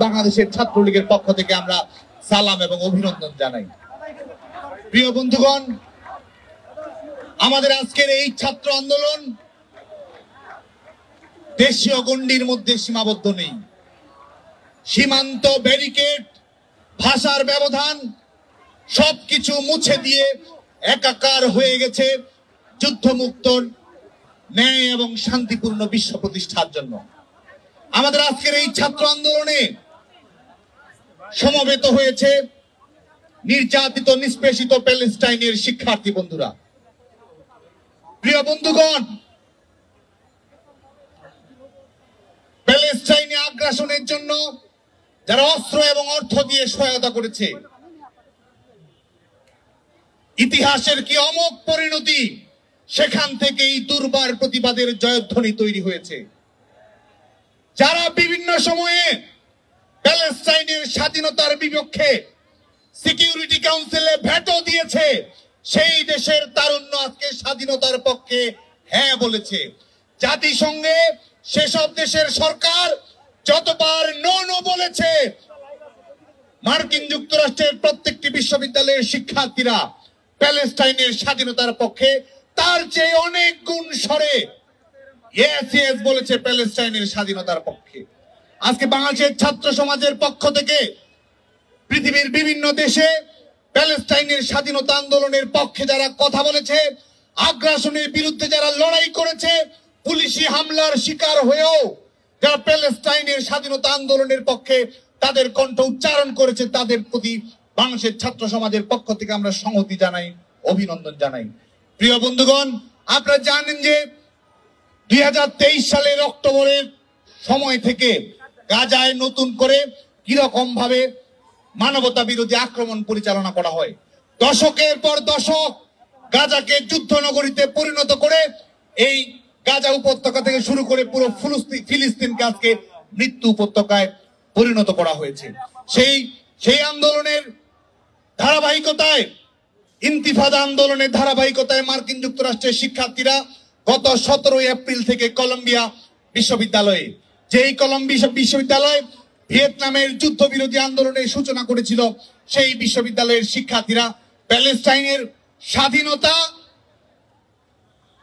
বাংলাদেশের ছাত্রলীগের পক্ষ থেকে আমরা সালাম এবং অভিনন্দন জানাই। প্রিয় বন্ধুগণ, আমাদের আজকের এই ছাত্র আন্দোলন দেশীয় গণ্ডির মধ্যে সীমাবদ্ধ নেই। সীমান্ত, ব্যারিকেড, ভাষার ব্যবধান সবকিছু মুছে দিয়ে একাকার হয়ে গেছে যুদ্ধমুক্ত, ন্যায় এবং শান্তিপূর্ণ বিশ্ব প্রতিষ্ঠার জন্য। আমাদের আজকের এই ছাত্র আন্দোলনে সমবেত হয়েছে নির্যাতিত, নিষ্পেষিত প্যালেস্টাইনের শিক্ষার্থী বন্ধুরা। প্রিয় বন্ধুগণ, প্যালেস্টাইনে আগ্রাসনের জন্য যারা অস্ত্র এবং অর্থ দিয়ে সহায়তা করেছে, ইতিহাসের কি অমোঘ পরিণতি, সেখান থেকে এই দুর্বার প্রতিবাদের জয়ধ্বনি তৈরি হয়েছে। যারা বিভিন্ন সময়ে প্যালেস্টাইনের স্বাধীনতার বিপক্ষে সিকিউরিটি কাউন্সিলে ভেটো দিয়েছে, সেই দেশের তারুণ্য আজকে স্বাধীনতার পক্ষে হ্যাঁ বলেছে। জাতিসংঘে সেসব দেশের সরকার যতবার নো নো বলেছে, মার্কিন যুক্তরাষ্ট্রের প্রত্যেকটি বিশ্ববিদ্যালয়ের শিক্ষার্থীরা প্যালেস্টাইনের স্বাধীনতার পক্ষে তার চেয়ে অনেক গুণ সরে ইয়েস ইয়েস বলেছে প্যালেস্টাইনের স্বাধীনতার পক্ষে। আজকে বাংলাদেশের ছাত্র সমাজের পক্ষ থেকে পৃথিবীর বিভিন্ন দেশে প্যালেস্টাইনের স্বাধীনতা আন্দোলনের পক্ষে যারা কথা বলেছে, আগ্রাসনের বিরুদ্ধে যারা লড়াই করেছে, পুলিশি হামলার শিকার হয়েও যারা প্যালেস্টাইনের স্বাধীনতা আন্দোলনের পক্ষে তাদের কণ্ঠ উচ্চারণ করেছে, তাদের প্রতি বাংলাদেশের ছাত্র সমাজের পক্ষ থেকে আমরা সংহতি জানাই, অভিনন্দন জানাই। প্রিয় বন্ধুগণ, আপনারা জানেন যে 2023 সালের অক্টোবরের সময় থেকে গাজায় নতুন করে কিরকম ভাবে মানবতা বিরোধী আক্রমণ পরিচালনা করা হয়। দশকের পর দশক গাজাকে যুদ্ধ নগরীতে পরিণত করে এই গাজা উপত্যকা থেকে শুরু করে পুরো ফিলিস্তিনকে আজকে মৃত্যু উপত্যকায় পরিণত করা হয়েছে। সেই আন্দোলনের ধারাবাহিকতায়, ইন্তিফাদা আন্দোলনের ধারাবাহিকতায় মার্কিন যুক্তরাষ্ট্রের শিক্ষার্থীরা গত 17 এপ্রিল থেকে কলম্বিয়া বিশ্ববিদ্যালয়ে, যেই কলম্বিয়া বিশ্ববিদ্যালয় ভিয়েতনামের যুদ্ধবিরোধী আন্দোলনের সূচনা করেছিল, সেই বিশ্ববিদ্যালয়ের শিক্ষার্থীরা প্যালেস্টাইনের স্বাধীনতা,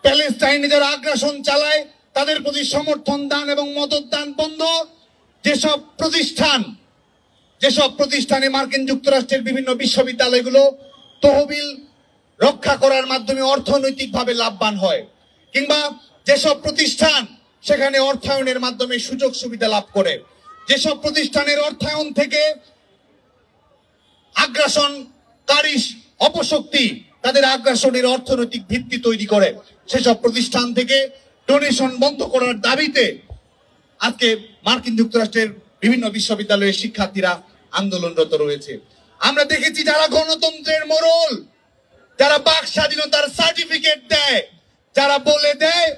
প্যালেস্টাইনে যারা আগ্রাসন চালায় তাদের প্রতি সমর্থন দান এবং মদত দান বন্ধ। যেসব প্রতিষ্ঠানে মার্কিন যুক্তরাষ্ট্রের বিভিন্ন বিশ্ববিদ্যালয়গুলো তহবিল রক্ষা করার মাধ্যমে অর্থনৈতিকভাবে লাভবান হয়, কিংবা যেসব প্রতিষ্ঠান সেখানে অর্থায়নের মাধ্যমে সুযোগ সুবিধা লাভ করে, যেসব প্রতিষ্ঠানের অর্থায়ন থেকে আগ্রাসনকারী অপশক্তি তাদের আগ্রাসনের অর্থনৈতিক ভিত্তি তৈরি করে, সেসব প্রতিষ্ঠান থেকে ডোনেশন বন্ধ করার দাবিতে আজকে মার্কিন যুক্তরাষ্ট্রের বিভিন্ন বিশ্ববিদ্যালয়ের শিক্ষার্থীরা আন্দোলনরত রয়েছে। আমরা দেখেছি যারা গণতন্ত্রের মোড়ল, যারা বাক স্বাধীনতার সার্টিফিকেট দেয়, যারা বলে দেয়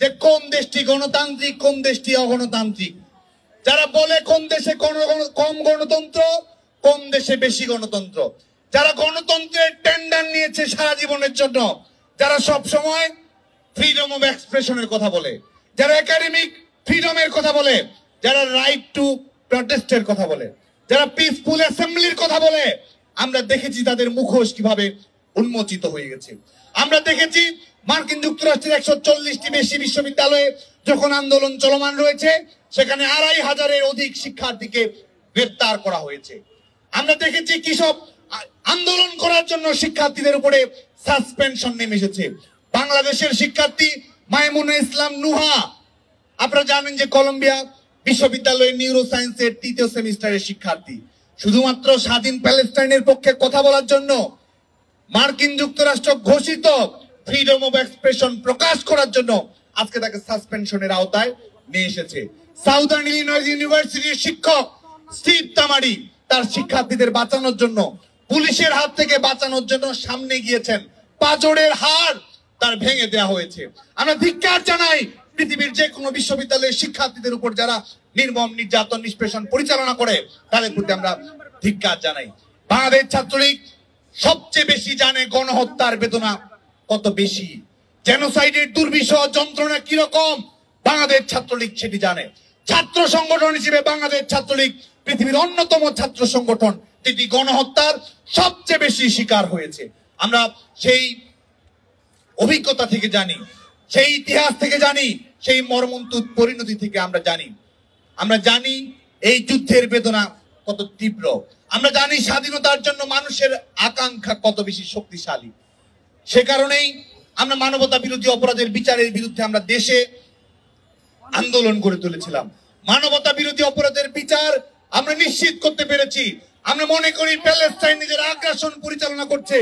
যে কোন দেশটি গণতান্ত্রিক, কোন দেশটি অগণতান্ত্রিক, যারা বলে কোন দেশে কম গণতন্ত্র, কোন দেশে বেশি গণতন্ত্র, যারা গণতন্ত্রের টেন্ডার নিয়েছে সারা জীবনের জন্য, যারা সব সময় ফ্রিডম অফ এক্সপ্রেশনের কথা বলে, যারা একাডেমিক ফ্রিডমের কথা বলে, যারা রাইট টু প্রটেস্টের কথা বলে, যারা পিসফুল অ্যাসেম্বলির কথা বলে, আমরা দেখেছি তাদের মুখোশ কিভাবে উন্মোচিত হয়ে গেছে। আমরা দেখেছি মার্কিন যুক্তরাষ্ট্রের 140টি বেশি বিশ্ববিদ্যালয়ে যখন আন্দোলন চলমান রয়েছে, সেখানে 2500-এর অধিক শিক্ষার্থীকে গ্রেফতার করা হয়েছে। আমরা দেখেছি কিসব আন্দোলন করার জন্য শিক্ষার্থীদের উপরে সাসপেনশন নেমে এসেছে। বাংলাদেশের শিক্ষার্থী মাইমুনা ইসলাম নুহা, আপনারা জানেন যে কলম্বিয়া বিশ্ববিদ্যালয়ের নিউরো সায়েন্সের 3য় সেমিস্টারের শিক্ষার্থী, শুধুমাত্র স্বাধীন প্যালেস্টাইনের পক্ষে কথা বলার জন্য মার্কিন যুক্তরাষ্ট্র ঘোষিত ফ্রিডম অফ এক্সপ্রেশন প্রকাশ করার জন্য আজকে তাকে সাসপেনশনের আওতায় নিয়ে এসেছে। সাউদার্ন ইলিনয়েস ইউনিভার্সিটির শিক্ষক স্টিভ তামারি তার শিক্ষার্থীদের বাঁচানোর জন্য, পুলিশের হাত থেকে বাঁচানোর জন্য সামনে গিয়েছেন। পাঁজরের হাড় তার ভেঙে দেওয়া হয়েছে। আমরা ধিক্কার জানাই পৃথিবীর যে কোনো বিশ্ববিদ্যালয়ের শিক্ষার্থীদের উপর যারা নির্মম নির্যাতন, নিষ্পেষণ পরিচালনা করে, তাদের প্রতি আমরা ধিক্কার জানাই। বাংলাদেশ ছাত্রলীগ সবচেয়ে বেশি জানে গণহত্যার বেদনা কত বেশি, জেনোসাইডের দুর্বিষহ যন্ত্রণা কিরকম, বাংলাদেশ ছাত্রলীগ সেটি জানে। ছাত্র সংগঠন হিসেবে বাংলাদেশ ছাত্রলীগ পৃথিবীর অন্যতম ছাত্র সংগঠন যেটি গণহত্যার সবচেয়ে বেশি শিকার হয়েছে। আমরা সেই অভিজ্ঞতা থেকে জানি, সেই ইতিহাস থেকে জানি, সেই মর্মন্তুদ পরিণতি থেকে আমরা জানি এই যুদ্ধের বেদনা কত তীব্র। আমরা জানি স্বাধীনতার জন্য মানুষের আকাঙ্ক্ষা কত বেশি শক্তিশালী। সে কারণেই আমরা মানবতা বিরোধী অপরাধের বিচারের বিরুদ্ধে আমরা দেশে আন্দোলন গড়ে তুলেছিলাম। মানবতা বিরোধী অপরাধের বিচার আমরা নিশ্চিত করতে পেরেছি। আমরা মনে করি প্যালেস্টাইন নিজের আগ্রাসন পরিচালনা করছে,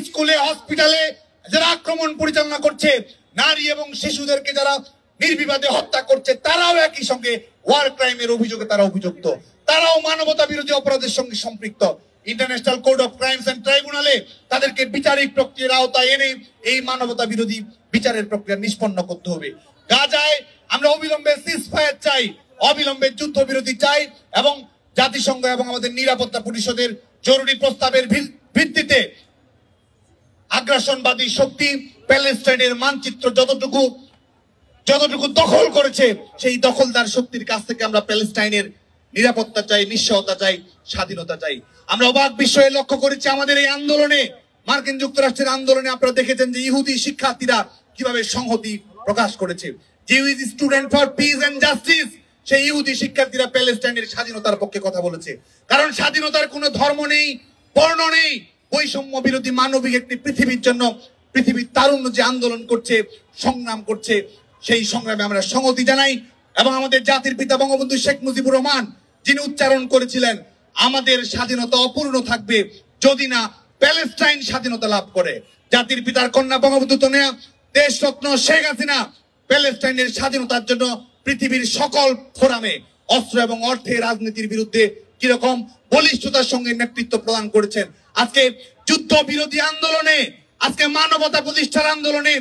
স্কুলে হসপিটালে যারা আক্রমণ পরিচালনা করছে, নারী এবং শিশুদেরকে যারা নির্বিবাদে হত্যা করছে, তারাও একই সঙ্গে ওয়ার ক্রাইমের অভিযোগে তারা অভিযুক্ত, তারাও মানবতা বিরোধী অপরাধের সঙ্গে সম্পৃক্ত। International court of crimes and ট্রাইব্যুনালে তাদেরকে বিচারিক প্রক্রিয়ার আওতায় এনে এই মানবতা বিরোধী বিচারের প্রক্রিয়া নিষ্পন্ন করতে হবে। গাজায় আমরা অবিলম্বে সিজফায়ার চাই, অবিলম্বে যুদ্ধবিরতি চাই এবং জাতিসংঘ এবং আমাদের নিরাপত্তা পরিষদের জরুরি প্রস্তাবের ভিত্তিতে আগ্রাসনবাদী শক্তি প্যালেস্টাইনের মানচিত্র যতটুকু দখল করেছে, সেই দখলদার শক্তির কাছ থেকে আমরা প্যালেস্টাইনের নিরাপত্তা চাই, নিশ্চয়তা চাই, স্বাধীনতা চাই। আমরা অবাক বিস্ময়ে লক্ষ্য করেছি আমাদের এই আন্দোলনে, মার্কিন যুক্তরাষ্ট্রের আন্দোলনে আপনারা দেখেছেন যে ইহুদি শিক্ষার্থীরা কিভাবে সংহতি প্রকাশ করেছে। Jewish student for peace and justice, সেই ইহুদি শিক্ষার্থীরা প্যালেস্টাইনের স্বাধীনতার পক্ষে কথা বলেছে। কারণ স্বাধীনতার কোনো ধর্ম নেই, বর্ণ নেই, বৈষম্য বিরোধী মানবিক একটি পৃথিবীর জন্য পৃথিবীর তারুণ্য যে আন্দোলন করছে, সংগ্রাম করছে, সেই সংগ্রামে আমরা সংহতি জানাই। এবং আমাদের জাতির পিতা বঙ্গবন্ধু শেখ মুজিবুর রহমান যিনি উচ্চারণ করেছিলেন, আমাদের স্বাধীনতা অপূর্ণ থাকবে যদি না প্যালেস্টাইন স্বাধীনতা লাভ করে। জাতির পিতার কন্যা বঙ্গবন্ধু তনয়া দেশরত্ন শেখ হাসিনা প্যালেস্টাইনের স্বাধীনতার জন্য পৃথিবীর সকল ফোরামে অস্ত্র এবং অর্থের রাজনীতির বিরুদ্ধে কিরকম বলিষ্ঠতার সঙ্গে নেতৃত্ব প্রদান করেছেন। আজকে যুদ্ধ বিরোধী আন্দোলনে, আজকে মানবতা প্রতিষ্ঠার আন্দোলনে,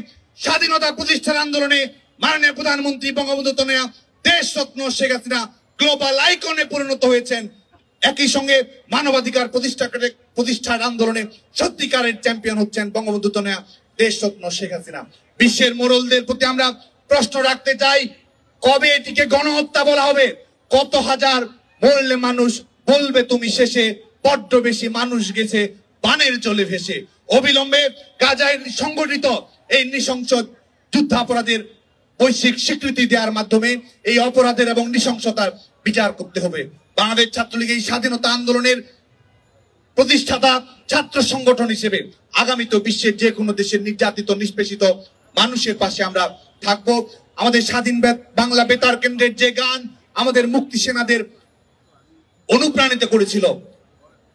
স্বাধীনতা প্রতিষ্ঠার আন্দোলনে মাননীয় প্রধানমন্ত্রী বঙ্গবন্ধু তনয়া দেশরত্ন শেখ হাসিনা গ্লোবাল আইকনে পরিণত হয়েছেন। একই সঙ্গে মানবাধিকার প্রতিষ্ঠার আন্দোলনে সত্যিকারের চ্যাম্পিয়ন হচ্ছেন বঙ্গবন্ধু তনয়া দেশরত্ন শেখ হাসিনা। বিশ্বের মোড়লদের প্রতি আমরা প্রশ্ন রাখতে চাই, কবে এটিকে গণহত্যা বলা হবে? কত হাজার মরলে মানুষ বলবে তুমি শেষে, বড্ড বেশি মানুষ গেছে বানের জলে ভেসে। অবিলম্বে গাজায় সংগঠিত এই নৃশংস যুদ্ধাপরাধের বৈশ্বিক স্বীকৃতি দেওয়ার মাধ্যমে এই অপরাধের এবং নৃশংসতার বিচার করতে হবে। বাংলাদেশ ছাত্রলীগ এই স্বাধীনতা আন্দোলনের প্রতিষ্ঠাতা ছাত্র সংগঠন হিসেবে আগামী তো বিশ্বের যে কোনো দেশের নির্যাতিত নিষ্পেষিত মানুষের পাশে আমরা থাকবো। আমাদের স্বাধীন বাংলা বেতার কেন্দ্রের যে গান আমাদের মুক্তি সেনাদের অনুপ্রাণিত করেছিল,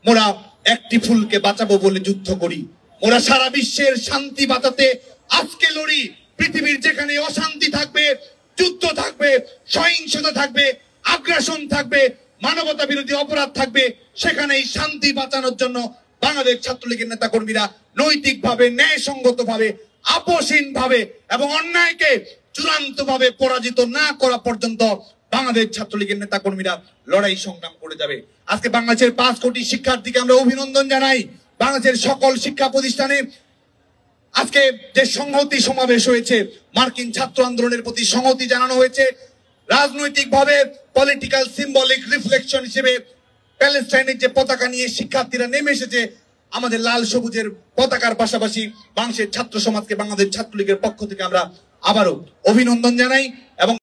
মোরা একটি ফুলকে বাঁচাবো বলে যুদ্ধ করি, মোরা সারা বিশ্বের শান্তি বাঁচাতে আজকে লড়ি। পৃথিবীর যেখানে অশান্তি থাকবে, যুদ্ধ থাকবে, সহিংসতা থাকবে, আগ্রাসন থাকবে, মানবতা বিরোধী অপরাধ থাকবে, সেখানেই শান্তি বাঁচানোর জন্য বাংলাদেশ ছাত্রলীগের নেতা কর্মীরা নৈতিকভাবে, ন্যায়সঙ্গতভাবে, আপোষহীনভাবে এবং অন্যায়কে চূড়ান্তভাবে পরাজিত না করা পর্যন্ত বাংলাদেশ ছাত্রলীগের নেতা কর্মীরা লড়াই সংগ্রাম করে যাবে। আজকে বাংলাদেশের 5 কোটি শিক্ষার্থীকে আমরা অভিনন্দন জানাই। বাংলাদেশের সকল শিক্ষা প্রতিষ্ঠানে আজকে যে সংহতি সমাবেশ হয়েছে, মার্কিন ছাত্র আন্দোলনের প্রতি সংহতি জানানো হয়েছে। রাজনৈতিকভাবে পলিটিক্যাল সিম্বলিক রিফ্লেকশন হিসেবে প্যালেস্টাইনের যে পতাকা নিয়ে শিক্ষার্থীরা নেমে এসেছে, আমাদের লাল সবুজের পতাকার পাশাপাশি বাংলাদেশের ছাত্র সমাজকে বাংলাদেশ ছাত্রলীগের পক্ষ থেকে আমরা আবারও অভিনন্দন জানাই এবং